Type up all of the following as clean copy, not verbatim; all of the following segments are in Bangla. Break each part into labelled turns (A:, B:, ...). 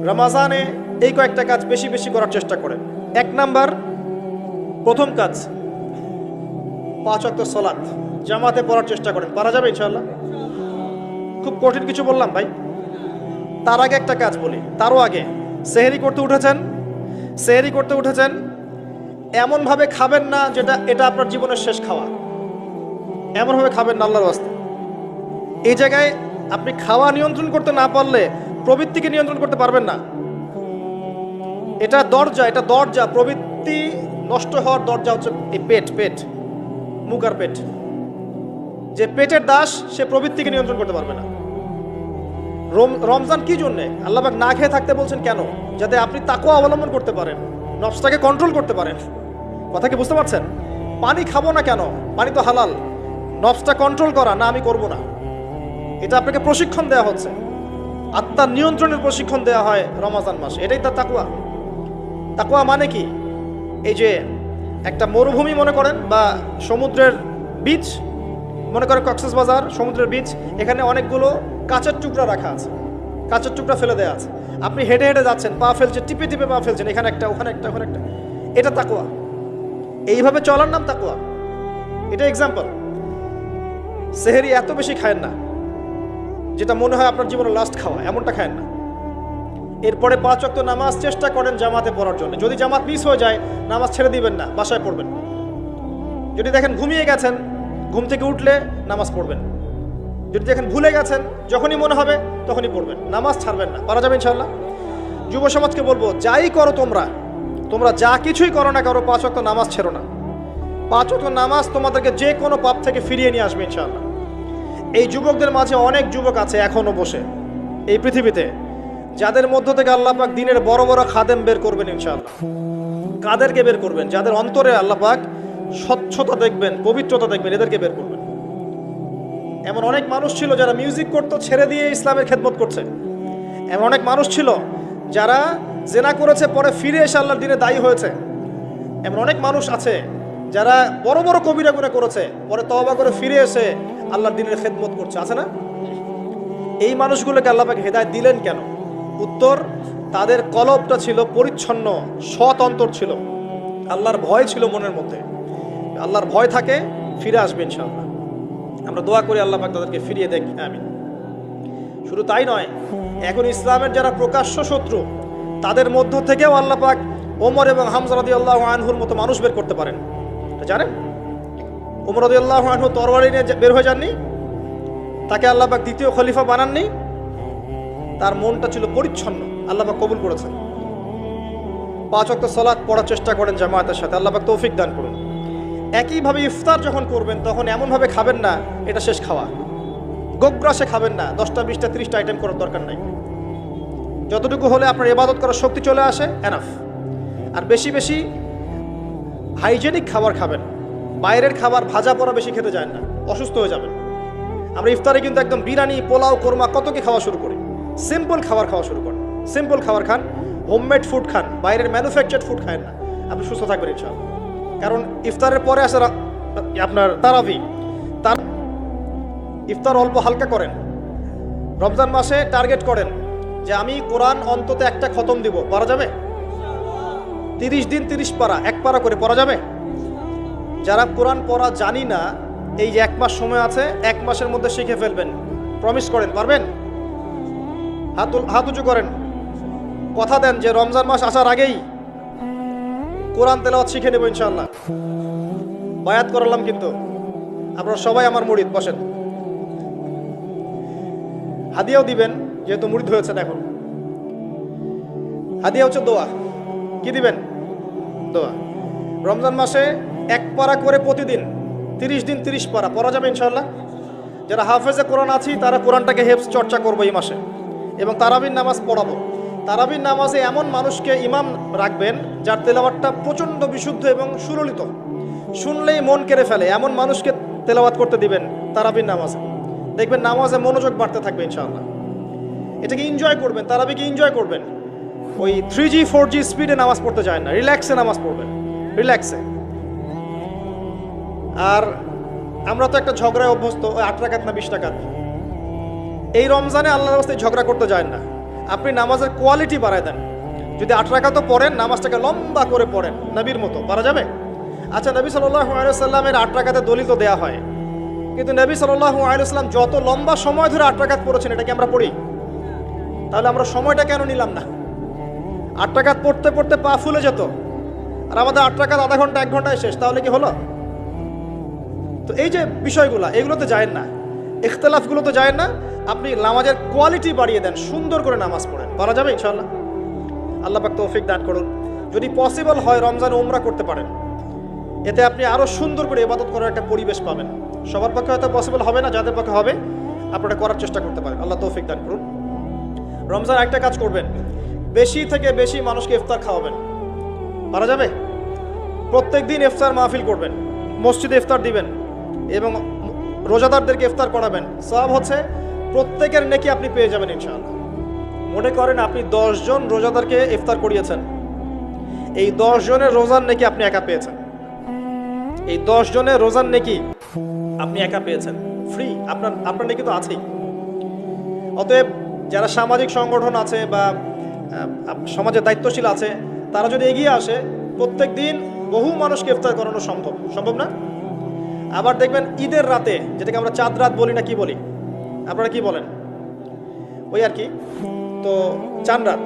A: রমাজানে এই কয়েকটা কাজ বেশি বেশি করার চেষ্টা করেন। 1 নাম্বার, প্রথম কাজ 5 ওয়াক্ত সালাত জামাতে পড়ার চেষ্টা করেন। পারা যাবে ইনশাআল্লাহ? খুব কঠিন কিছু বললাম ভাই? তার আগে একটা কাজ বলি, তারও আগে সেহরি করতে উঠেছেন এমনভাবে খাবেন না যেটা এটা আপনার জীবনের শেষ খাওয়া। এমনভাবে খাবেন না আল্লাহর ওয়াস্তে। এই জায়গায় আপনি খাওয়া নিয়ন্ত্রণ করতে না পারলে প্রবৃত্তিকে নিয়ন্ত্রণ করতে পারবেন না। এটা দরজা প্রবৃত্তি নষ্ট হওয়ার দরজা হচ্ছে এই পেট, মুখ আর পেট। যে পেটের দাস সে প্রবৃত্তিকে নিয়ন্ত্রণ করতে পারবে না। রমজান কি জন্যে আল্লাহ পাক না খেয়ে থাকতে বলছেন কেন? যাতে আপনি তাকওয়া অবলম্বন করতে পারেন, নফসটাকে কন্ট্রোল করতে পারেন। কথা কি বুঝতে পারছেন? পানি খাবো না কেন? পানি তো হালাল। নফসটা কন্ট্রোল করা, না আমি করব না, এটা আপনাকে প্রশিক্ষণ দেওয়া হচ্ছে। আত্মার নিয়ন্ত্রণের প্রশিক্ষণ দেওয়া হয় রমজান মাসে। এটাই তার তাকওয়া। তাকওয়া মানে কি? এই যে একটা মরুভূমি মনে করেন, বা সমুদ্রের বীচ মনে করেন, কক্সবাজার সমুদ্রের বীচ, এখানে অনেকগুলো কাঁচের টুকরা রাখা আছে, কাঁচের টুকরা ফেলে দেওয়া আছে। আপনি হেঁটে হেঁটে যাচ্ছেন, পা ফেলছেন, টিপে টিপে পা ফেলছেন, এখানে একটা, ওখানে একটা, ওখানে একটা। এটা তাকওয়া। এইভাবে চলার নাম তাকওয়া। এটা এক্সাম্পল। সেহরি এত বেশি খায়েন না যেটা মনে হয় আপনার জীবনের লাস্ট খাওয়া, এমনটা খায়েন না। এরপরে 5 ওয়াক্ত নামাজ চেষ্টা করেন জামাতে পড়ার জন্য। যদি জামাত মিস হয়ে যায়, নামাজ ছেড়ে দিবেন না, বাসায় পড়বেন। যদি দেখেন ঘুমিয়ে গেছেন, ঘুম থেকে উঠলে নামাজ পড়বেন। যদি দেখেন ভুলে গেছেন, যখনই মনে হবে তখনই পড়বেন, নামাজ ছাড়বেন না। পারা যাবে ইনশাআল্লাহ? যুব সমাজকে বলবো, যাই করো তোমরা যা কিছুই করো না করো, 5 ওয়াক্ত নামাজ ছেড়ো না। 5 ওয়াক্ত নামাজ তোমাদেরকে যে কোনো পাপ থেকে ফিরিয়ে নিয়ে আসবে ইনশাআল্লাহ। এই যুবকদের মাঝে অনেক যুবক আছে এখনো বসে এই পৃথিবীতে, যাদের মধ্য থেকে আল্লাহ পাক দিনের বড় বড় খাদেম বের করবেন ইনশাআল্লাহ। কাদেরকে বের করবেন? যাদের অন্তরে আল্লাহ পাক স্বচ্ছতা দেখবেন, পবিত্রতা দেখবেন, এদেরকে বের করবেন। এমন অনেক মানুষ ছিল যারা মিউজিক করতো, ছেড়ে দিয়ে ইসলামের খেদমত করছে। এমন অনেক মানুষ ছিল যারা জেনা করেছে, পরে ফিরে এসে আল্লাহর দিনে দায়ী হয়েছে। এমন অনেক মানুষ আছে যারা বড় বড় কবিরা গুনাহ করেছে, পরে তওবা করে ফিরে এসে আল্লাহর দিনের খেদমত করছে, আছে না? এই মানুষগুলোকে আল্লাহ পাক হেদায়েত দিলেন কেন? উত্তর, তাদের কলবটা ছিল পরিচ্ছন্ন, সৎ অন্তর ছিল, আল্লাহর ভয় ছিল মনের মধ্যে। আল্লাহর ভয় থাকে, ফিরে আসবে ইনশাআল্লাহ। আমরা দোয়া করি আল্লাহ পাক তাদেরকে ফিরিয়ে দেখ, আমিন। শুধু তাই নয়, এখন ইসলামের যারা প্রকাশ্য শত্রু, তাদের মধ্য থেকেও আল্লাহ পাক ওমর এবং হামজা রাদিয়াল্লাহু আনহুর মতো মানুষ বের করতে পারেন। জানেন, ওমর রাদিয়াল্লাহু আনহু তরবারি নিয়ে বের হয়ে যাননি, তাকে আল্লাহ পাক দ্বিতীয় খলিফা বানাননি। তার মনটা ছিল পরিচ্ছন্ন, আল্লাহ পাক কবুল করেছেন। 5 ওয়াক্ত সালাত পড়ার চেষ্টা করেন জামাতের সাথে, আল্লাহ পাক তৌফিক দান করুন। একইভাবে ইফতার যখন করবেন, তখন এমনভাবে খাবেন না এটা শেষ খাওয়া। গোগ্রাসে খাবেন না, 10টা 20টা 30টা আইটেম করার দরকার নাই। যতটুকু হলে আপনার ইবাদত করার শক্তি চলে আসে, এনাফ। আর বেশি বেশি হাইজেনিক খাবার খাবেন। বাইরের খাবার ভাজা পোড়া বেশি খেতে যায় না, অসুস্থ হয়ে যাবেন। আমরা ইফতারে কিন্তু একদম বিরিয়ানি, পোলাও, কোরমা কত কি খাওয়া শুরু করি। সিম্পল খাবার খাওয়া শুরু করেন, সিম্পল খাবার খান, হোমমেড ফুড খান, বাইরের ম্যানুফ্যাকচার্ড ফুড খায় না। আপনি সুস্থ থাকবেন ইনশাআল্লাহ। কারণ ইফতারের পরে আসে আপনার তারাবি। ইফতার অল্প হালকা করেন। রমজান মাসে টার্গেট করেন যে আমি কোরআন অন্তত একটা খতম দিব। পড়া যাবে? 30 দিন 30 পারা, 1 পারা করে পড়া যাবে? যারা কোরআন পড়া জানি না, এই যে 1 মাস সময় আছে, 1 মাসের মধ্যে শিখে ফেলবেন। প্রমিস করেন, পারবেন? হাত উঁচু করেন, কথা দেন যে রমজান মাস আসার আগেই কোরআন তেলাওয়াত শিখে নেব ইনশাআল্লাহ। বায়াত করালাম কিন্তু, আপনারা সবাই আমার মুরিদ। বসেন, হাদিয়াও দিবেন যেহেতু মুরিদ হয়েছেন। এখন হাদিয়া হচ্ছে দোয়া। কি দিবেন? দোয়া। রমজান মাসে 1 পারা করে প্রতিদিন, 30 দিন 30 পারা পড়া যাবে ইনশাআল্লাহ। যারা হাফেজে কোরআন আছি তারা কোরআনটাকে হেফজ চর্চা করবো এই মাসে, এবং তারাবির নামাজ পড়াবো। তারাবির নামাজে এমন মানুষকে ইমাম রাখবেন যার তেলাওয়াতটা প্রচণ্ড বিশুদ্ধ এবং সুললিত, শুনলেই মন কেড়ে ফেলে, এমন মানুষকে তেলাওয়াত করতে দিবেন তারাবির নামাজে। দেখবেন নামাজে মনোযোগ বাড়তে থাকবে ইনশাআল্লাহ। এটাকে এনজয় করবেন, তারাবিকে এনজয় করবেন। ওই 3G 4G স্পিডে নামাজ পড়তে যায় না, রিল্যাক্সে নামাজ পড়বেন, রিল্যাক্সে। আর আমরা তো একটা ঝগড়ায় অভ্যস্ত, ওই 8 রাকাত না 20 রাকাত। এই রমজানে আল্লাহর রাস্তায় ঝগড়া করতে যায় না। আপনি নামাজের কোয়ালিটি বাড়ায় দেন। যদি 8 রাকাতও পড়েন, নামাজটাকে লম্বা করে পড়েন নবীর মতো, পারা যাবে? আচ্ছা, নবী সাল্লাল্লাহু আলাইহি ওয়াসাল্লামের 8 রাকাতে দলিল দেয়া হয়, কিন্তু নবী সাল্লাল্লাহু আলাইহি ওয়াসাল্লাম যত লম্বা সময় ধরে 8 রাকাত পড়েছেন, এটা কি আমরা পড়ি? তাহলে আমরা সময়টা কেন নিলাম না? 8 রাকাত পড়তে পড়তে পা ফুলে যেত, আর আমাদের 8 রাকাত আধা ঘন্টা 1 ঘন্টায় শেষ, তাহলে কি হলো? তো এই যে বিষয়গুলো, এগুলোতে যায়েন না, ইখতিলাফগুলোতে যায়েন না। আপনি নামাজের কোয়ালিটি বাড়িয়ে দেন, সুন্দর করে নামাজ পড়েন, পারা যাবে ইনশাআল্লাহ। আল্লাহ পাক তৌফিক দান করুন। যদি পসিবল হয় রমজানে উমরা করতে পারেন, এতে আপনি আরো সুন্দর করে ইবাদত করার একটা পরিবেশ পাবেন। সবার পক্ষে হয়তো পসিবল হবে না, যাদের পক্ষে হবে আপনারা করার চেষ্টা করতে পারেন। আল্লাহ তৌফিক দান করুন। রমজান একটা কাজ করবেন, বেশি থেকে বেশি মানুষকে ইফতার খাওয়াবেন, পারা যাবে? প্রত্যেক দিন ইফতার মাহফিল করবেন, মসজিদে ইফতার দিবেন এবং রোজাদারদেরকে ইফতার করাবেন। সওয়াব হচ্ছে প্রত্যেকের নেকি আপনি পেয়ে যাবেন ইনশাআল্লাহ। মনে করেন আপনি 10 জন রোজাদারকে ইফতার করিয়েছেন, এই 10 জনের রোজার নেকি আপনি একা পেয়েছেন। এই 10 জনের রোজার নেকি আপনি একা পেয়েছেন, ফ্রি, আপনার নেকি তো আছেই। অতএব যারা সামাজিক সংগঠন আছে বা সমাজের দায়িত্বশীল আছে, তারা যদি এগিয়ে আসে, প্রত্যেক দিন বহু মানুষকে ইফতার করানো সম্ভব না? আবার দেখবেন ঈদের রাতে, যেটাকে আমরা চাঁদ রাত বলি না, কি বলি আপনারা, কি বলেন? ওই আর কি, তো চাঁদ রাত,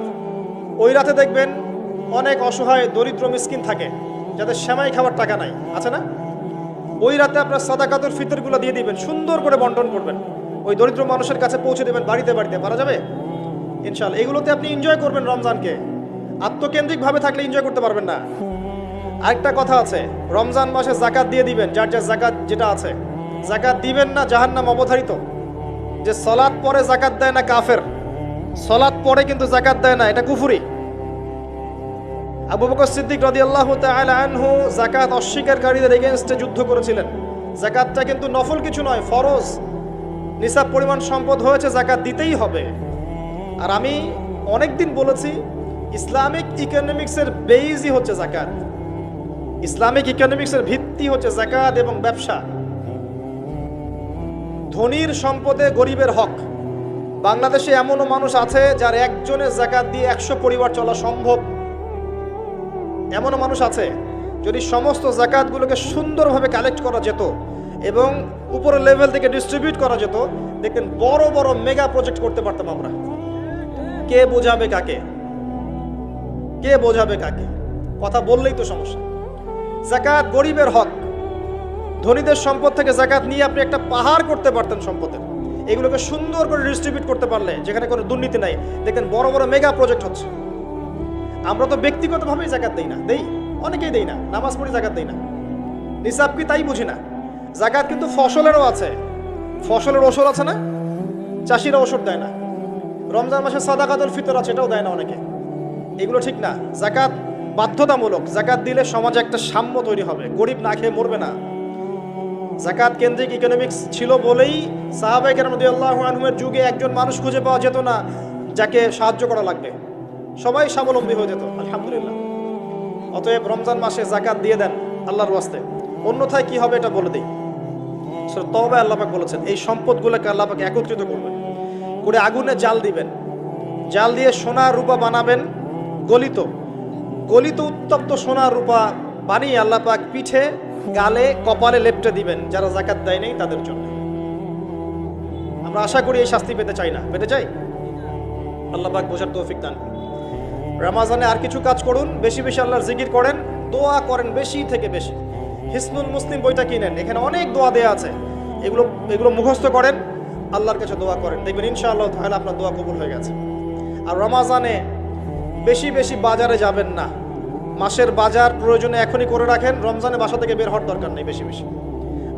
A: ওই রাতে দেখবেন অনেক অসহায় দরিদ্র মিসকিন থাকে, যাদের সেমাই খাওয়ার টাকা নাই, আছে না? ওই রাতে আপনার সাদাকাতুল ফিতরগুলো দিয়ে দিবেন, সুন্দর করে বন্টন করবেন, ওই দরিদ্র মানুষের কাছে পৌঁছে দেবেন বাড়িতে বাড়িতে, পারা যাবে ইনশাআল্লাহ। এগুলোতে আপনি এনজয় করবেন রমজানকে। আত্মকেন্দ্রিকভাবে থাকলে এনজয় করতে পারবেন না। আরেকটা কথা আছে, রমজান মাসে যাকাত দিয়ে দিবেন, যার যার যাকাত যেটা আছে। যাকাত দিবেন না, জাহান্নাম অবধারিত। যে সালাত পরে যাকাত দেয় না কাফের, সালাত পরে কিন্তু যাকাত দেয় না, এটা কুফরি। আবু বকর সিদ্দিক রাদিয়াল্লাহু তাআলা আনহু যাকাত অস্বীকারীদের এগেইনস্টে যুদ্ধ করেছিলেন। যাকাতটা কিন্তু নফল কিছু নয়, ফরজ। নিসাব পরিমাণ সম্পদ হয়েছে, যাকাত দিতেই হবে। আর আমি অনেকদিন বলেছি, ইসলামিক ইকোনমিক্সের বেইজই হচ্ছে যাকাত। ইসলামিক ইকোনমিক্সের ভিত্তি হচ্ছে যাকাত এবং ব্যবসা। ধনীর সম্পদে গরিবের হক। বাংলাদেশে এমনও মানুষ আছে যার একজনের যাকাত দিয়ে 100 পরিবার চলা সম্ভব। এমনও মানুষ আছে, যদি সমস্ত যাকাতগুলোকে সুন্দরভাবে কালেক্ট করা যেত এবং উপরের লেভেল থেকে ডিস্ট্রিবিউট করা যেত, দেখতেন বড় বড় মেগা প্রজেক্ট করতে পারতাম আমরা। কে বোঝাবে কাকে? কে বোঝাবে কাকে? কথা বললেই তো সমস্যা। যাকাত গরিবের হক। ধনীদের সম্পদ থেকে যাকাত নিয়ে আপনি একটা পাহাড় করতে পারতেন সম্পদের। এগুলোকে সুন্দর করে ডিস্ট্রিবিউট করতে পারলে, যেখানে কোনো দুর্নীতি নাই, দেখেন বড় বড় মেগা প্রজেক্ট হচ্ছে। আমরা তো ব্যক্তিগতভাবেই যাকাত দেই না, অনেকেই দেই না, নামাজ পড়ি যাকাত দেই না। নিসাব কি তাই বুঝি না। যাকাত কিন্তু ফসলেরও আছে, ফসলের ওষুধ আছে না, চাষিরা ওষুধ দেয় না। রমজান মাসে সাদাকাতুল ফিতর আছে, এটাও দেয় না অনেকে। এগুলো ঠিক না। যাকাত বাধ্যতামূলক। যাকাত দিলে সমাজে একটা সাম্য তৈরি হবে, গরিব না খেয়ে মরবে না। যাকাত কেন্দ্রিক ইকোনমিক্স ছিল বলেই সাহাবায়ে কেরাম রাদিয়াল্লাহু আনহুমের যুগে একজন মানুষ খুঁজে পাওয়া যেত না যাকে সাহায্য করা লাগবে, সবাই স্বাবলম্বী হয়ে যেত, আলহামদুলিল্লাহ। অতএব রমজান মাসে যাকাত দিয়ে দেন আল্লাহর ওয়াস্তে, অন্যথায় কি হবে এটা বলে দিই। সূরা তাওবা আল্লাহ পাক বলেছেন, এই সম্পদগুলোকে আল্লাহ পাক একত্রিত করবেন, করে আগুনে জাল দিবেন, জাল দিয়ে সোনা রূপা বানাবেন, গলিত উত্তপ্ত সোনা রূপা বানিয়ে আল্লাহ পাক পিঠে, গালে, কপালে লেপটে দিবেন যারা যাকাত দেয় নাই তাদের জন্য। আমরা আশা করি এই শাস্তি পেতে চাই না, পেতে চাই? আল্লাহ পাক বোঝার তৌফিক দান করুন। রমজানে আর কিছু কাজ করুন, বেশি বেশি আল্লাহর জিকির করেন, দোয়া করেন বেশি থেকে বেশি। হিসনুল মুসলিম বইটা কিনেন, এখানে অনেক দোয়া দেয়া আছে, এগুলো মুখস্থ করেন, আল্লাহর কাছে দোয়া করেন, দেখবেন ইনশাআল্লাহ তাআলা আপনার দোয়া কবুল হয়ে গেছে। আর রমজানে বেশি বেশি বাজারে যাবেন না। মাসের বাজার প্রয়োজনে এখনই করে রাখেন, রমজানে বাসা থেকে বের হওয়ার দরকার নেই। বেশি বেশি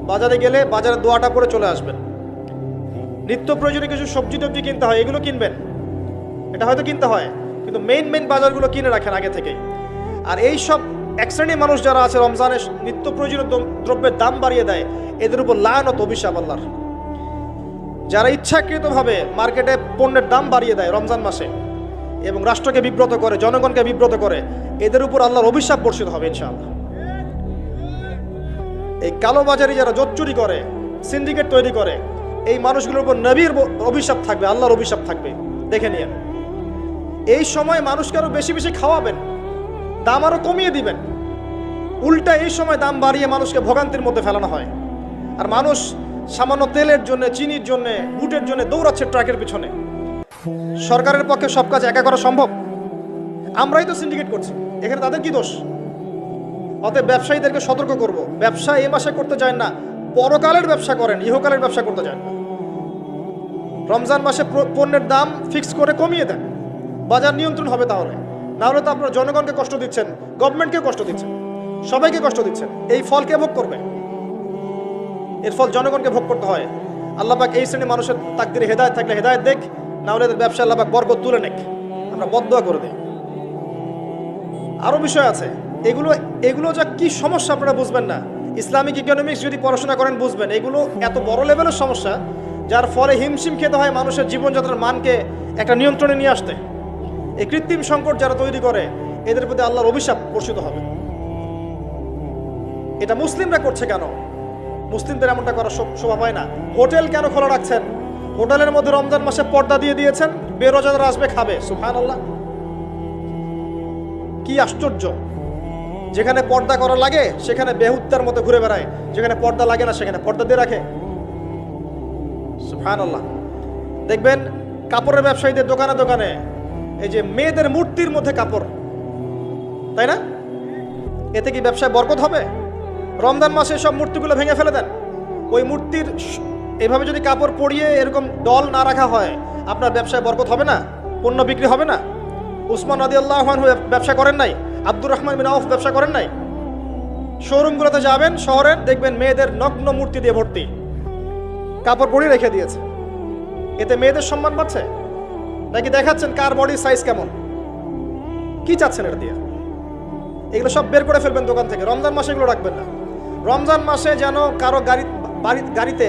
A: বাজারে গেলে বাজারের দোয়াটা পরে চলে আসবেন। নিত্য প্রয়োজনীয় কিছু সবজি টবজি কিনতে হয়, এগুলো কিনবেন, এটা হয়তো কিনতে হয়, কিন্তু মেইন বাজারগুলো কিনে রাখেন আগে থেকেই। আর এই সব এক শ্রেণীর মানুষ যারা আছে রমজানে নিত্য প্রয়োজনীয় দ্রব্যের দাম বাড়িয়ে দেয়, এদের উপর লানত অভিশাপ আল্লাহর। যারা ইচ্ছাকৃতভাবে মার্কেটে পণ্যের দাম বাড়িয়ে দেয় রমজান মাসে এবং রাষ্ট্রকে বিব্রত করে, জনগণকে বিব্রত করে, এদের উপর আল্লাহর অভিশাপ বর্ষিত হবে ইনশাআল্লাহ। এই কালোবাজারি যারা জোচ্চুরি করে, সিন্ডিকেট তৈরি করে, এই মানুষগুলোর উপর নবীর অভিশাপ থাকবে, আল্লাহর অভিশাপ থাকবে, দেখে নিয়েন। এই সময় মানুষকে আরো বেশি বেশি খাওয়াবেন, দাম আরো কমিয়ে দিবেন। উল্টা এই সময় দাম বাড়িয়ে মানুষকে ভোগান্তির মধ্যে ফেলানো হয়। আর মানুষ সামান্য তেলের জন্য, চিনির জন্য, বুটের জন্য দৌড়াচ্ছে ট্রাকের পিছনে। সরকারের পক্ষে সব কাজ একা করা সম্ভব? আমরাই তো সিন্ডিকেট করছি, এখানে তাদের কি দোষ? অতএব ব্যবসায়ীদেরকে সতর্ক করব, ব্যবসা এই মাসে করতে যায় না, পরকালের ব্যবসা করেন, ইহকালের ব্যবসা করতে যায় না। রমজান মাসে পণ্যের দাম ফিক্স করে কমিয়ে দেন, বাজার নিয়ন্ত্রণ হবে। তাহলে না হলে তো আপনারা জনগণকে কষ্ট দিচ্ছেন, গভর্নমেন্টকে কষ্ট দিচ্ছেন, সবাইকে কষ্ট দিচ্ছেন। এই ফল কে ভোগ করবে? এর ফল জনগণকে ভোগ করতে হয়। আল্লাহ পাক এই শ্রেণী মানুষের তাকদিরে হেদায়েত থাকলে হেদায়েত দেখ, না হলে এদের ব্যবসা আল্লাহ পাক বরকত তুলে নেক, আমরা বদদোয়া করে দিই। আরো বিষয় আছে, এগুলো যা কি সমস্যা আপনারা বুঝবেন না। ইসলামিক ইকোনমিক্স যদি পড়াশোনা করেন বুঝবেন, এগুলো এত বড় লেভেলের সমস্যা, যার ফলে হিমশিম খেতে হয় মানুষের জীবনযাত্রার মানকে একটা নিয়ন্ত্রণে নিয়ে আসতে। এই কৃত্রিম সংকট যারা তৈরি করে, এদের প্রতি আল্লাহর অভিশাপ বর্ষিত হবে। এটা মুসলিমরা করছে কেন? মুসলিমদের এমনটা করার শোভা পায় না। হোটেল কেন খোলা রাখছেন? হোটেলের মধ্যে রমজান মাসে পর্দা দিয়ে দিয়েছেন, বেরোজাদার আসবে, খাবে। সুবহানাল্লাহ, কি আশ্চর্য! যেখানে পর্দা করা লাগে সেখানে বেহুত্তার মতো ঘুরে বেড়ায়, যেখানে পর্দা লাগে না সেখানে পর্দা দিয়ে রাখে। সুবহানাল্লাহ। দেখবেন কাপড়ের ব্যবসায়ীদের দোকানে দোকানে এই যে মেয়েদের মূর্তির মধ্যে কাপড়, তাই না? এতে কি ব্যবসায় বরকত হবে? রমজান মাসে সব মূর্তিগুলো ভেঙে ফেলে দেন। ওই মূর্তির এভাবে যদি কাপড় পরিয়ে এরকম দল না রাখা হয়, আপনার ব্যবসায় বরকত হবে না, পণ্য বিক্রি হবে না। উসমান রাদিয়াল্লাহু আনহু ব্যবসা করেন নাই? আব্দুর রহমান বিন আউফ ব্যবসা করেন নাই? শোরুমগুলোতে যাবেন শহরের, দেখবেন মেয়েদের নগ্ন মূর্তি দিয়ে ভর্তি, কাপড় পরিয়ে রেখে দিয়েছে। এতে মেয়েদের সম্মান পাচ্ছে নাকি দেখাচ্ছেন কার বডি সাইজ কেমন? কি চাচ্ছেন এটা দিয়ে? এগুলো সব বের করে ফেলবেন দোকান থেকে। রমজান মাসে এগুলো রাখবেন না। রমজান মাসে যেন কারো গাড়িতে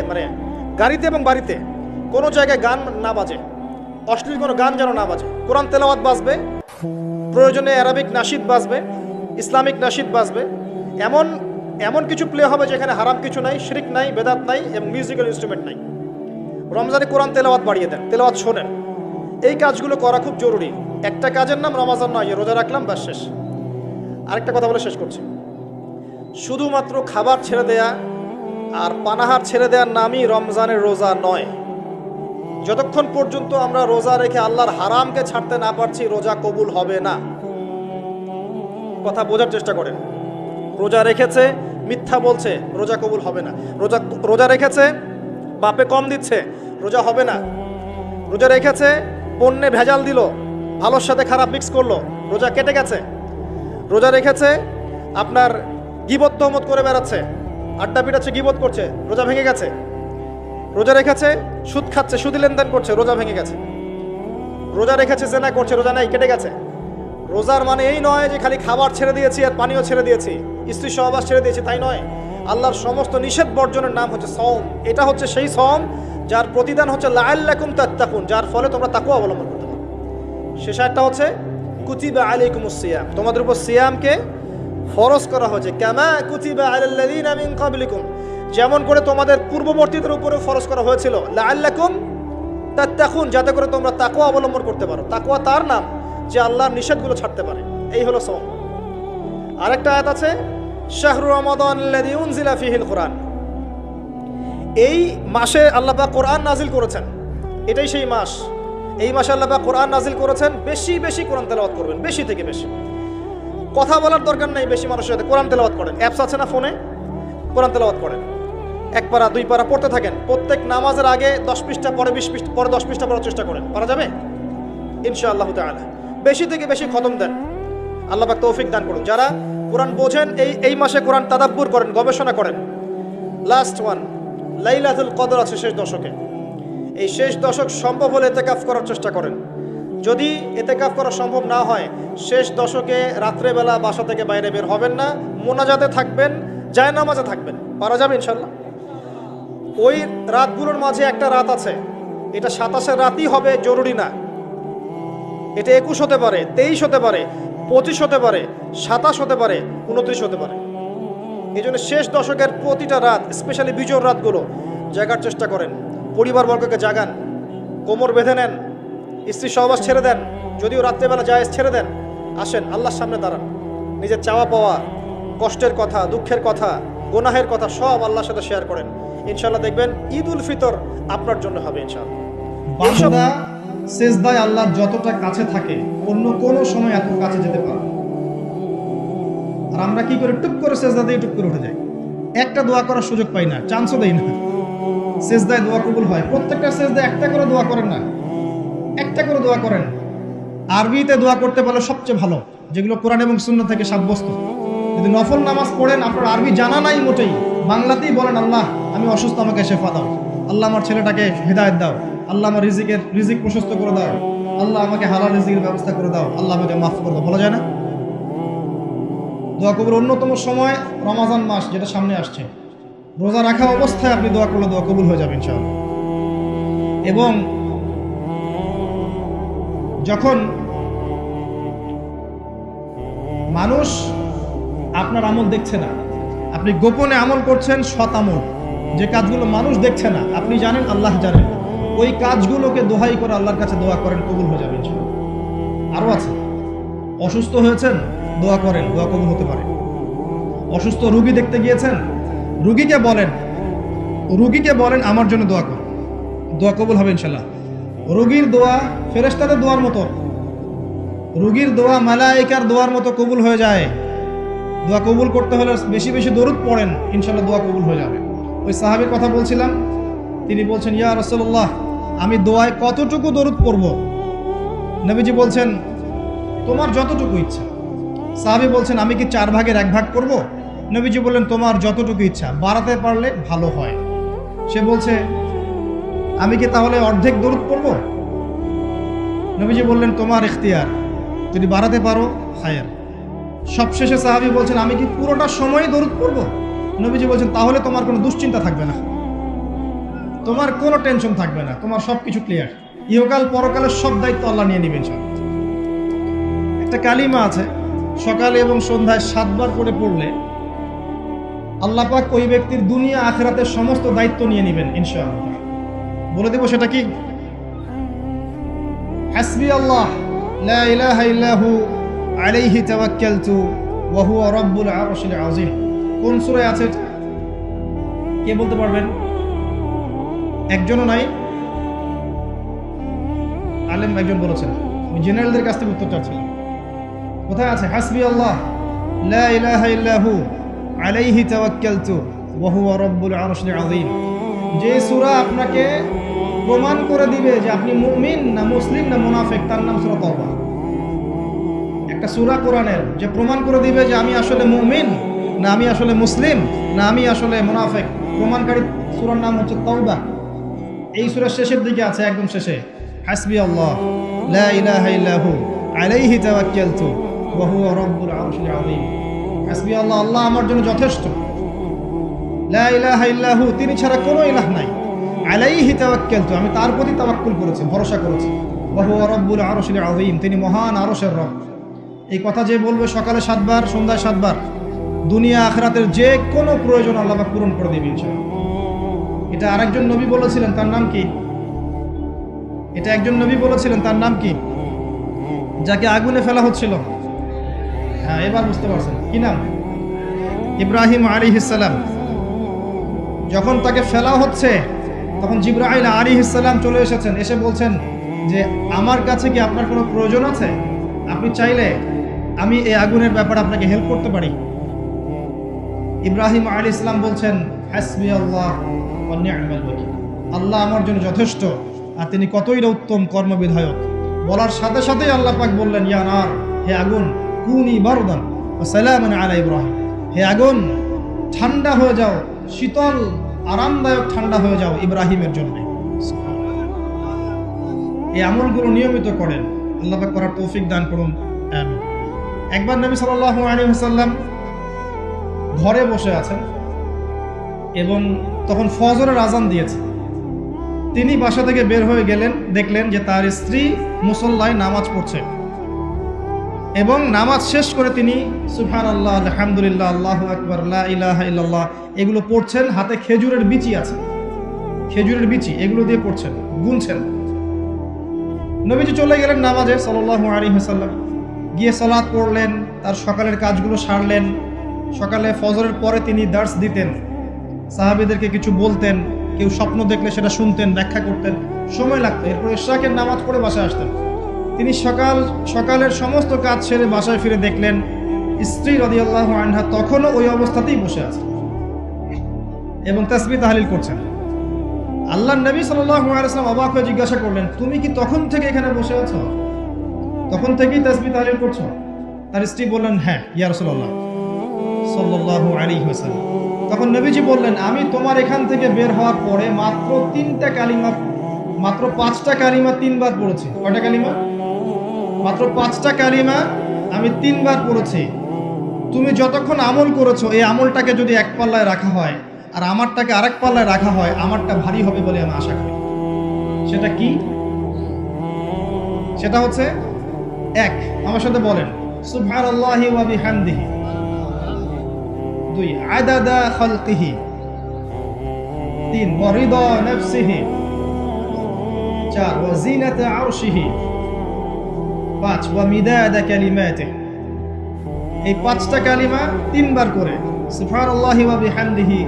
A: এবং বাড়িতে কোনো জায়গায় গান না বাজে, অশ্লীল কোনো গান যেন না বাজে। কোরআন তেলাওয়াত বাজবে, প্রয়োজনে অ্যারাবিক নাশিদ বাজবে, ইসলামিক নাশিদ বাজবে। এমন কিছু প্লে হবে যেখানে হারাম কিছু নাই, শিরক নাই, বেদাত নাই এবং মিউজিক্যাল ইনস্ট্রুমেন্ট নাই। রমজানে কোরআন তেলাওয়াত বাড়িয়ে দেন, তেলাওয়াত শোনেন। এই কাজগুলো করা খুব জরুরি। একটা কাজের নাম রমজান নয়, রোজা রাখলাম ব্যাস শেষ। আরেকটা কথা বলে শেষ করছি, শুধুমাত্র খাবার ছেড়ে দেয়া আর পানাহার ছেড়ে দেওয়ার নামই রমজানের রোজা নয়। যতক্ষণ পর্যন্ত আমরা রোজা রেখে আল্লাহর হারামকে ছাড়তে না পারছি, রোজা কবুল হবে না। কথা বোঝার চেষ্টা করেন। রোজা রেখেছে, মিথ্যা বলছে, রোজা কবুল হবে না। রোজা রেখেছে, বাপে কম দিচ্ছে, রোজা হবে না। রোজা রেখেছে, পণ্যে ভেজাল দিল, ভালোর সাথে খারাপ মিক্স করলো, রোজা কেটে গেছে। রোজা রেখেছে, আপনার গীবত তহমত করে বেড়াচ্ছে, আড্ডা পিটাচ্ছে, গীবত করছে, রোজা ভেঙে গেছে। রোজা রেখেছে, সুদ খাচ্ছে, সুদি লেনদেন করছে, রোজা ভেঙে গেছে। রোজা রেখেছে, জেনা করছে, রোজা নাই, কেটে গেছে। রোজার মানে এই নয় যে খালি খাবার ছেড়ে দিয়েছি আর পানিও ছেড়ে দিয়েছি, স্ত্রী সহবাস ছেড়ে দিয়েছি, তাই নয়। আল্লাহর সমস্ত নিষেধ বর্জনের নাম হচ্ছে সওম। এটা হচ্ছে সেই সওম যার প্রতিদান হচ্ছে লাআল্লাকুম তাত্তাকুন, যার ফলে তোমরা তাকওয়া অবলম্বন করতে পারো। শেষ একটা হচ্ছে কুতিবা আলাইকুমুস সিয়াম, তোমাদের উপর সিয়ামকে ফরজ করা হয়েছে। কামা কুতিবা আলাল্লাযিনা মিন ক্বাবলিকুম, যেমন করে তোমাদের পূর্ববর্তীদের উপরে ফরজ করা হয়েছিল। লাআল্লাকুম তাত্তাকুন, যাতে করে তোমরা তাকওয়া অবলম্বন করতে পারো। তাকওয়া তার নাম যে আল্লাহর নিষেধগুলো ছাড়তে পারে। এই হলো সওম। আরেকটা আয়াত আছে, শাহরু রমাদানাল্লাযী উনজিলা ফীহিল কুরআন। এই মাসে আল্লাহ পাক কোরআন নাজিল করেছেন, এটাই সেই মাস। এই মাসে আল্লাহ পাক কোরআন নাজিল করেছেন। বেশি বেশি কোরআন তেলাওয়াত করবেন, বেশি থেকে বেশি। কথা বলার দরকার নেই, বেশি মানুষের সাথে কোরআন তেলাওয়াত করেন। অ্যাপস আছে না ফোনে, কোরআন তেলাওয়াত করেন। 1 পারা 2 পারা পড়তে থাকেন। প্রত্যেক নামাজের আগে 10 পৃষ্ঠা, পরে 20 পৃষ্ঠা, পরে 10 পৃষ্ঠা পড়ার চেষ্টা করেন। পারা যাবে ইনশাআল্লাহ তাআলা। বেশি থেকে বেশি খতম দেন, আল্লাহ পাক তৌফিক দান করুন। যারা কোরআন বোঝেন এই মাসে কোরআন তাদাব্বুর করেন, গবেষণা করেন। লাস্ট ওয়ান, লাইলাতুল কদর আছে শেষ দশকে। এই শেষ দশক সম্ভব হলে ইতিকাফ করার চেষ্টা করেন। যদি ইতিকাফ করা সম্ভব না হয়, শেষ দশকে রাত্রেবেলা বাসা থেকে বাইরে বের হবেন না, মোনাজাতে থাকবেন, জায়নামাজে থাকবেন। পারা যাবে ইনশাআল্লাহ। ওই রাতগুলোর মাঝে একটা রাত আছে, এটা 27 রাতই হবে জরুরি না। এটা 21 হতে পারে, 23 হতে পারে, 25 হতে পারে, 27 হতে পারে, 29 হতে পারে। এই জন্য শেষ দশকের প্রতিটা রাত, স্পেশালি বিজোর রাতগুলো জাগার চেষ্টা করেন। পরিবারবর্গকে জাগান, কোমর বেঁধে নেন, স্ত্রী সহবাস ছেড়ে দেন, যদিও রাত্রেবেলা জায়েজ ছেড়ে দেন, আসেন আল্লাহর সামনে দাঁড়ান, নিজের চাওয়া পাওয়া, কষ্টের কথা, দুঃখের কথা, গুনাহের কথা সব আল্লাহর সাথে শেয়ার করেন। ইনশাআল্লাহ দেখবেন ঈদ উল ফিতর আপনার জন্য হবে ইনশাআল্লাহ।
B: বান্দা সেজদায় আল্লাহর যতটা কাছে থাকে অন্য কোনো সময় এত কাছে যেতে পারে না। আর আমরা কি করে টুক করে সেজদা দিয়ে টুক করে উঠে যাই, একটা দোয়া করার সুযোগ পাই না, চান্সও দেই না। সেজদায় দোয়া কবুল হয়, প্রত্যেকটা সেজদায় একটা করে দোয়া করেন না, একটা করে দোয়া করেন। আরবিতে দোয়া করতে পারলে সবচেয়ে ভালো, যেগুলো কোরআন এবং সুন্নাহ থেকে সাব্যস্ত। যদি নফল নামাজ পড়েন, আপনার আরবি জানা নাই মোটেই, বাংলাতেই বলেন আল্লাহ আমি অসুস্থ, আমাকে শেফা দাও, আল্লাহ আমার ছেলেটাকে হেদায়েত দাও, আল্লাহ আমার রিজিক প্রশস্ত করে দাও, আল্লাহ আমাকে হালাল রিজিকের ব্যবস্থা করে দাও, আল্লাহ আমাকে মাফ করে দাও, বলা যায় না? দোয়া কবুল অন্যতম সময় রমাজান মাস, যেটা সামনে আসছে, রোজা রাখা অবস্থায় আপনি দোয়া করলে দোয়া কবুল হয়ে যাবে ইনশাআল্লাহ। এবং যখন মানুষ আপনার আমল দেখছে না, আপনি গোপনে আমল করছেন, সৎ আমল, যে কাজগুলো মানুষ দেখছে না, আপনি জানেন, আল্লাহ জানেন, ওই কাজগুলোকে দোহাই করে আল্লাহর কাছে দোয়া করেন, কবুল হয়ে যাবে ইনশাআল্লাহ। আরও আছে, অসুস্থ হয়েছেন, দোয়া করেন, দোয়া কবুল হতে পারে। অসুস্থ রুগী দেখতে গিয়েছেন, রুগীকে বলেন আমার জন্য দোয়া করুন, দোয়া কবুল হবে ইনশাআল্লাহ। রুগীর দোয়া ফেরেশতাদের দোয়ার মতো, রুগীর দোয়া মালায়েকার দোয়ার মতো কবুল হয়ে যায়। দোয়া কবুল করতে হলে বেশি বেশি দরুদ পড়েন, ইনশাআল্লাহ দোয়া কবুল হয়ে যাবে। ওই সাহাবীর কথা বলছিলাম, তিনি বলছেন ইয়া রাসূলুল্লাহ আমি দোয়ায় কতটুকু দরুদ পড়ব? নবীজি বলছেন তোমার যতটুকু ইচ্ছা। সাহাবী বলছেন আমি কি 4 ভাগের 1 ভাগ করব? নবীজি বললেন তোমার যতটুকু ইচ্ছা, বাড়াতে পারলে ভালো হয়। সে বলছে আমি কি তাহলে অর্ধেক দরুদ পড়ব? নবীজি বললেন তোমার ইখতিয়ার, যদি বাড়াতে পারো খায়ের। সবশেষে সাহাবী বলছেন আমি কি পুরোটা সময় দরুদ পড়ব? নবীজি বলছেন তাহলে তোমার কোনো দুশ্চিন্তা থাকবে না, তোমার কোনো টেনশন থাকবে না, তোমার সব কিছু ক্লিয়ার, ইহকাল পরকালের সব দায়িত্ব আল্লাহ নিয়ে নেবেন। একটা কালিমা আছে, সকালে এবং সন্ধ্যায় 7 বার করে পড়লে আল্লাহ পাক ওই ব্যক্তির দুনিয়া আখিরাতের সমস্ত দায়িত্ব নিয়ে নেবেন ইনশাআল্লাহ। বলে দেব সেটা কি? হাসবি আল্লাহ লা ইলাহা ইল্লাহু আলাইহি তাওয়াক্কালতু ওয়া হুয়া রাব্বুল আরশিল আযীম। কোন সূরায় আছে কে বলতে পারবেন? একজনও নাই? আলেম একজন বলেছেন, আমি জেনারেলদের কাছ থেকে উত্তর চাচ্ছিলাম। কোথায় আছে? হাসবি আল্লাহ লা ইলাহা ইল্লাহু আলাইহি তাওয়াক্কালতু ওয়া হুয়া রাব্বুল আরশিল আযীম। যে সূরা আপনাকে প্রমাণ করে দিবে যে আপনি মুমিন না মুসলিম না মুনাফিক, তার নাম সূরা তাওবা। একটা সূরা কোরআনের যে প্রমাণ করে দিবে যে আমি আসলে মুমিন না আমি আসলে মুসলিম না আমি আসলে মুনাফিক, প্রমাণকারী সূরার নাম হচ্ছে তাওবা। এই সূরার শেষের দিকে আছে, একদম শেষে, হাসবি আল্লাহ লা ইলাহা ইল্লাহু আলাইহি তাওয়াক্কালতু ওয়া হুয়া রাব্বুল আরশিল আযীম। হাসবি আল্লাহ, আল্লাহ আমার জন্য যথেষ্ট, লা ইলাহা ইল্লাহু, তিনি ছাড়া কোনো ইলাহ নাই, আলাইহি তাওয়াক্কালতু, আমি তার প্রতি তাওয়াক্কুল করেছি, ভরসা করেছি, ওয়া হুয়া রাব্বুল আরশিল আযীম, তিনি মহান আরশের রব। এই কথা যে বলবে সকালে 7 বার, সন্ধ্যায় 7 বার, দুনিয়া আখিরাতের যে কোনো প্রয়োজন আল্লাহ পাক পূরণ করে দিবেন ইনশাআল্লাহ। এটা আরেকজন নবী বলেছিলেন, তার নাম কি? এটা একজন নবী বলেছিলেন, তার নাম কি? যাকে আগুনে ফেলা হচ্ছিল, হ্যাঁ এবার বুঝতে পারছেন কি নাম? ইব্রাহিম আলাইহিস সালাম। যখন তাকে ফেলা হচ্ছে তখন জিবরাইল আলাইহিস সালাম চলে এসেছেন, এসে বলছেন যে আমার কাছে কি আপনার কোনো প্রয়োজন আছে? আপনি চাইলে আমি এই আগুনের ব্যাপারে আপনাকে হেল্প করতে পারি। ইব্রাহিম আলাইহিস সালাম বলছেন হাসবি আল্লাহ ওয়া নি'মাল ওয়াকিল, আল্লাহ আমার জন্য যথেষ্ট আর তিনি কতই না উত্তম কর্মবিধায়ক। বলার সাথে সাথেই আল্লাহ পাক বললেন ইয়া নার, হে আগুন, কুনি বারদান ওয়া সালামান আলা ইব্রাহিম, হে আগুন ঠান্ডা হয়ে যাও, শীতল আরামদায়ক ঠান্ডা হয়ে যাও ইব্রাহিমের জন্য। এই আমলগুলো নিয়মিত করেন, আল্লাহ পাক করার তৌফিক দান করুন, আমিন। একবার নবী সাল্লাল্লাহু আলাইহি ওয়াসাল্লাম ঘরে বসে আছেন এবং তখন ফজরের আজান দিয়েছে। তিনি বাসা থেকে বের হয়ে গেলেন, দেখলেন যে তার স্ত্রী মুসল্লায় নামাজ পড়ছে এবং নামাজ শেষ করে তিনি সুবহানাল্লাহ, আলহামদুলিল্লাহ, আল্লাহু আকবার, লা ইলাহা ইল্লাল্লাহ এগুলো পড়ছেন। হাতে খেজুরের বিচি আছে, খেজুরের বিচি, এগুলো দিয়ে পড়ছেন, গুনছেন। নবীজি চলে গেলেন নামাজে সাল্লাল্লাহু আলাইহি ওয়াসাল্লাম, গিয়ে সালাত পড়লেন, তার সকালের কাজগুলো সারলেন। সকালে ফজরের পরে তিনি দার্স দিতেন, সাহাবীদেরকে কিছু বলতেন, কেউ স্বপ্ন দেখলে সেটা শুনতেন, ব্যাখ্যা করতেন, সময় লাগতো। এরপর ইশরাকের নামাজ পড়ে বাসায় আসতেন। তিনি সকালের সমস্ত কাজ সেরে বাসায় ফিরে দেখলেন স্ত্রী রাদিয়াল্লাহু আনহা তখনও ওই অবস্থাতেই বসে আছে এবং তাসবিহ তাহলিল করছেন। আল্লাহর নবী সাল্লাল্লাহু আলাইহি ওয়াসাল্লাম অবাক হয়ে জিজ্ঞাসা করলেন, তুমি কি তখন থেকে এখানে বসে আছো? তখন থেকেই তাসবিহ তাহলিল করছো? তার স্ত্রী বললেন, হ্যাঁ ইয়া রাসূলুল্লাহ সাল্লাল্লাহু আলাইহি ওয়াসাল্লাম। তখন নবীজি বললেন, আমি তোমার এখান থেকে বের হওয়ার পরে মাত্র 5টা কালিমা 3 বার পড়েছি। কয়টা কালিমা? মাত্র 5টা কালিমা আমি 3 বার পড়েছি। তুমি যতক্ষণ আমল করেছো এই আমলটাকে যদি এক পাল্লায় রাখা হয় আর আমারটাকে আরেক পাল্লায় রাখা হয়, আমারটা ভারী হবে বলে আমি আশা করি। সেটা কি? সেটা হচ্ছে 1, আমার সাথে বলেন, সুবহানাল্লাহি ওয়া বিহামদিহি। 2, আদাদা খালকিহি। 3, ওয়া রিদা নাফসিহি। 4, ওয়া জিনাতা আরশিহি। 5, ওয়া মিদাদা কালিমাতিহি। এই 5টা কালিমা 3 বার করে, সুবহানাল্লাহি ওয়া বিহামদিহি,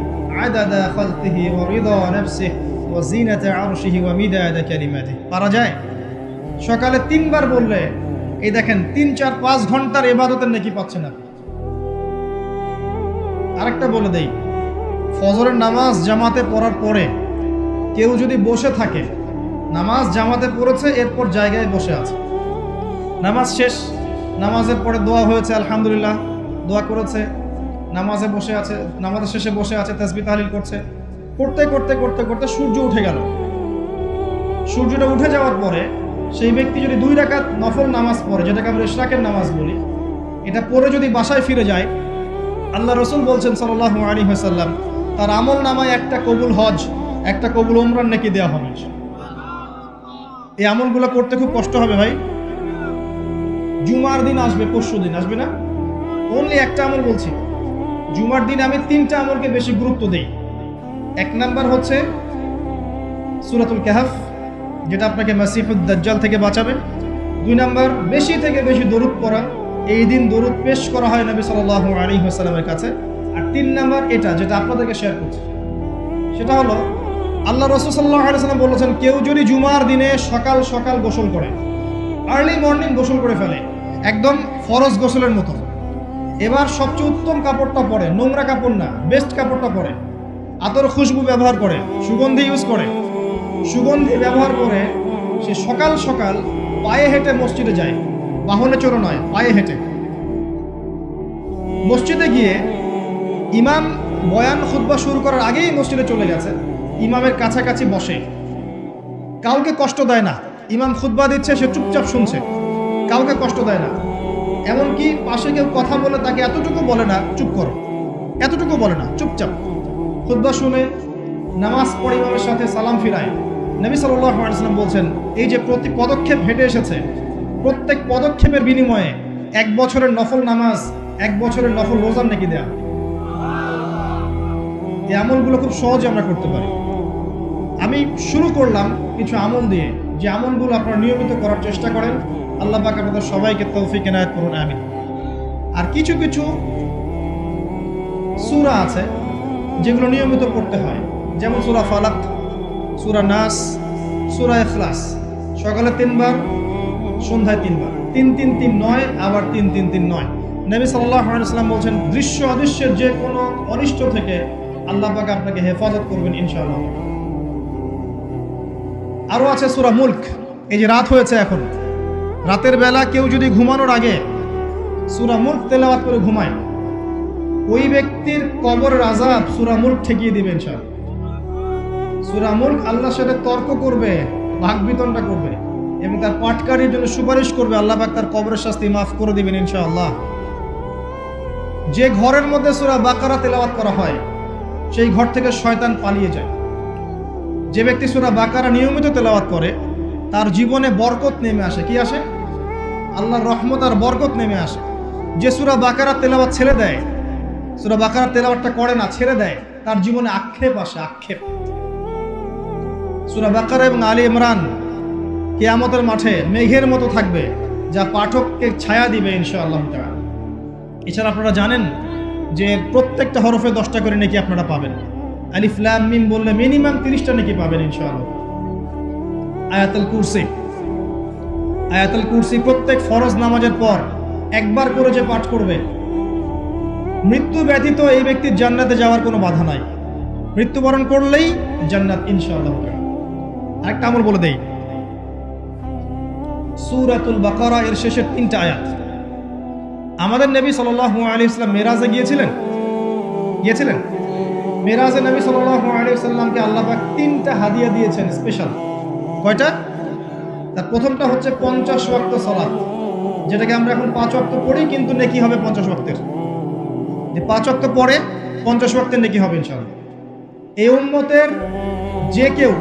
B: আদাদা খালকিহি, ওয়া রিদা নাফসিহি, ওয়া জিনাতা আরশিহি, ওয়া মিদাদা কালিমাতিহি। পারা যায়? সকালে 3 বার বললে এই দেখেন 3, 4, 5 ঘন্টার ইবাদতের নেকি পাচ্ছেন আপনি। আরেকটা বলে দেই, ফজরের নামাজ জামাতে পড়ার পরে কেউ যদি বসে থাকে, নামাজ জামাতে পড়েছে এরপর জায়গায় বসে আছে, নামাজ শেষ, নামাজের পরে দোয়া হয়েছে আলহামদুলিল্লাহ, দোয়া করেছে, নামাজে বসে আছে, নামাজের শেষে বসে আছে, তাসবিহ তাহলিল করছে, করতে করতে করতে করতে সূর্য উঠে গেল। সূর্যটা উঠে যাওয়ার পরে সেই ব্যক্তি যদি 2 রাকাত নফল নামাজ পড়ে, যেটাকে আমরা ইশরাকের নামাজ বলি, এটা পড়ে যদি বাসায় ফিরে যায়, আল্লাহ রসুল বলছেন সাল্লাল্লাহু আলাইহি ওয়াসাল্লাম, তার আমল নামায় একটা কবুল হজ, একটা কবুল উমরার নেকি দেওয়া হবে। এই আমলগুলো করতে খুব কষ্ট হবে ভাই। জুমার দিন আসবে, পরশু দিন আসবে না, অনলি একটা আমল বলছি। জুমার দিন আমি 3টা আমলকে বেশি গুরুত্ব দেই। 1 নাম্বার হচ্ছে সূরাতুল কাহফ, যেটা আপনাকে মাসিহুদ দাজ্জাল থেকে বাঁচাবে। 2 নাম্বার বেশি থেকে বেশি দরুদ পড়া, এই দিন দরুদ পেশ করা হয় নবী সাল্লাল্লাহু আলাইহি ওয়াসাল্লামের কাছে। আর 3 নাম্বার এটা যেটা আপনাদেরকে শেয়ার করছি, সেটা হলো আল্লাহ রাসূল সাল্লাল্লাহু আলাইহি ওয়াসাল্লাম বলেছেন, কেউ যদি জুমার দিনে সকাল সকাল গোসল করে, আর্লি মর্নিং গোসল করে ফেলে, একদম ফরজ গোসলের মতো, এবার সবচেয়ে উত্তম কাপড়টা পরে, নোংরা কাপড় না, বেস্ট কাপড়টা পরে, আতর খুশবু ব্যবহার করে, সুগন্ধি ইউজ করে, সুগন্ধি ব্যবহার করে সে সকাল সকাল পায়ে হেঁটে মসজিদে যায়, বাহনে চড়ে নয়, পায়ে হেঁটে মসজিদে গিয়ে ইমাম বয়ান খুতবা শুরু করার আগেই মসজিদে চলে গেছে, ইমামের কাছাকাছি বসে, কাউকে কষ্ট দেয় না, ইমাম খুতবা দিচ্ছে সে চুপচাপ শুনছে, কাউকে কষ্ট দেয় না, এমনকি পাশে কেউ কথা বলে তাকে এতটুকু বলে না চুপ করো, এতটুকু বলে না, চুপচাপ খুতবা শুনে নামাজ পড়ে ইমামের সাথে সালাম ফিরায়। নবী সাল্লাল্লাহু আলাইহি ওয়াসাল্লাম বলছেন, এই যে প্রতি পদক্ষেপ হেঁটে এসেছে, প্রত্যেক পদক্ষেপের বিনিময়ে 1 বছরের নফল নামাজ, 1 বছরের নফল রোজার নেকি দেয়া। এই আমলগুলো খুব সহজে আমরা করতে পারি। আমি শুরু করলাম কিছু আমল দিয়ে, যে আমলগুলো আপনারা নিয়মিত করার চেষ্টা করেন, আল্লাহ পাক আপনাদের সবাইকে তৌফিক এনায়েত করুন, আমিন। আর কিছু কিছু সূরা আছে যেগুলো নিয়মিত পড়তে হয়, যেমন সূরা ফালাক, সূরা নাস, সূরা ইখলাস, সকালে 3 বার, সন্ধ্যায় 3 বার, 3-3-3 নয়, আবার 3-3-3 নয়। নবী সাল্লাল্লাহু আলাইহি ওয়াসাল্লাম বলছেন, দৃশ্য অদৃশ্যের যে কোনো অনিষ্ট থেকে আল্লাহ পাক আপনাকে হেফাজত করবেন ইনশাআল্লাহ। আরও আছে সূরা মুলক, এই যে রাত হয়েছে এখন, রাতের বেলা কেউ যদি ঘুমানোর আগে সূরা মুলক তেলাওয়াত করে ঘুমায়, ওই ব্যক্তির কবরের আযাব সূরা মুলক ঠেকিয়ে দিবে ইনশাআল্লাহ। সূরা মুলক আল্লাহর সাথে তর্ক করবে, ভাগবিতণ্ডা করবে এবং তার পাঠকারীর জন্য সুপারিশ করবে, আল্লাহ পাক তার কবরের শাস্তি মাফ করে দিবেন ইনশাআল্লাহ। যে ঘরের মধ্যে সূরা বাকারা তেলাওয়াত করা হয়, সেই ঘর থেকে শয়তান পালিয়ে যায়। যে ব্যক্তি সূরা বাকারা নিয়মিত তেলাওয়াত করে, তার জীবনে বরকত নেমে আসে। কি আসে? আল্লাহর রহমত আর বরকত নেমে আসে। যে সূরা বাকারা তেলাওয়াত ছেড়ে দেয়, সূরা বাকারা তেলাওয়াতটা করে না, ছেড়ে দেয়, তার জীবনে আক্ষেপ আসে, আক্ষেপ। সূরা বাকারা এবং আলী ইমরান কিয়ামতের মাঠে মেঘের মতো থাকবে, যা পাঠককে ছায়া দিবে ইনশাআল্লাহ তাআলা। এছাড়া আপনারা জানেন যে প্রত্যেকটা হরফে 10টা করে নেকি আপনারা পাবেন। আলিফ লাম মিম বললে মিনিমাম 30টা নেকি পাবেন ইনশাআল্লাহ। আয়াতুল কুরসি প্রত্যেক ফরজ নামাজের পর একবার করে যে পাঠ করবে, মৃত্যু ব্যতীত এই ব্যক্তির জান্নাতে যাওয়ার কোনো বাধা নাই। মৃত্যুবরণ করলেই জান্নাত ইনশাআল্লাহ। আরেকটা আমল বলে দেই, সূরাতুল বাকারা এর শেষের 3টা আয়াত। আমাদের নবী সাল্লাল্লাহু আলাইহি ওয়াসাল্লাম মেরাজে গিয়েছিলেন। মেরাজে নবী সাল্লাল্লাহু আলাইহি ওয়াসাল্লামকে আল্লাহ পাক 3টা হাদিয়া দিয়েছেন স্পেশাল। কয়টা? তার প্রথমটা হচ্ছে 50 ওয়াক্ত সালাত, যেটাকে আমরা এখন 5 ওয়াক্ত পড়ি, কিন্তু নেকি হবে 50 ওয়াক্তের। যে 5 ওয়াক্ত পড়ে 50 ওয়াক্তের নেকি হবে ইনশাআল্লাহ। এই উম্মতের যে কেউ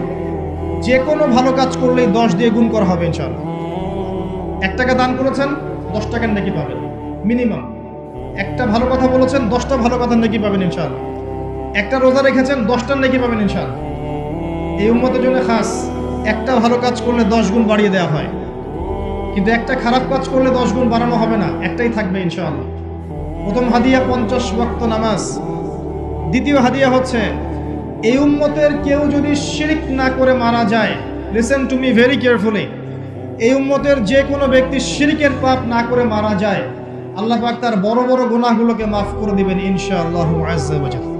B: যে কোনো ভালো কাজ করলেই 10 দিয়ে গুণ করা হবে ইনশাআল্লাহ। 1 টাকা দান করেছেন 10 টাকার নেকি পাবেন মিনিমাম। একটা ভালো কথা বলেছেন 10টা ভালো কথার নেকি পাবেন ইনশাআল্লাহ। একটা রোজা রেখেছেন 10টার নেকি পাবেন ইনশাআল্লাহ। এই উম্মতের জন্য খাস, একটা ভালো কাজ করলে 10 গুণ বাড়িয়ে দেওয়া হয়, কিন্তু একটা খারাপ কাজ করলে 10 গুণ বাড়ানো হবে না, একটাই থাকবে ইনশাআল্লাহ। প্রথম হাদিয়া 50 ওয়াক্ত নামাজ। দ্বিতীয় হাদিয়া হচ্ছে এই উম্মতের কেউ যদি শিরক না করে মারা যায়, listen to me very carefully, এই উম্মতের যে কোনো ব্যক্তি শিরকের পাপ না করে মারা যায়, আল্লাহ পাক তার বড় বড় গুনাহগুলোকে মাফ করে দিবেন ইনশাআল্লাহু আযজা ওয়া জাল্লা।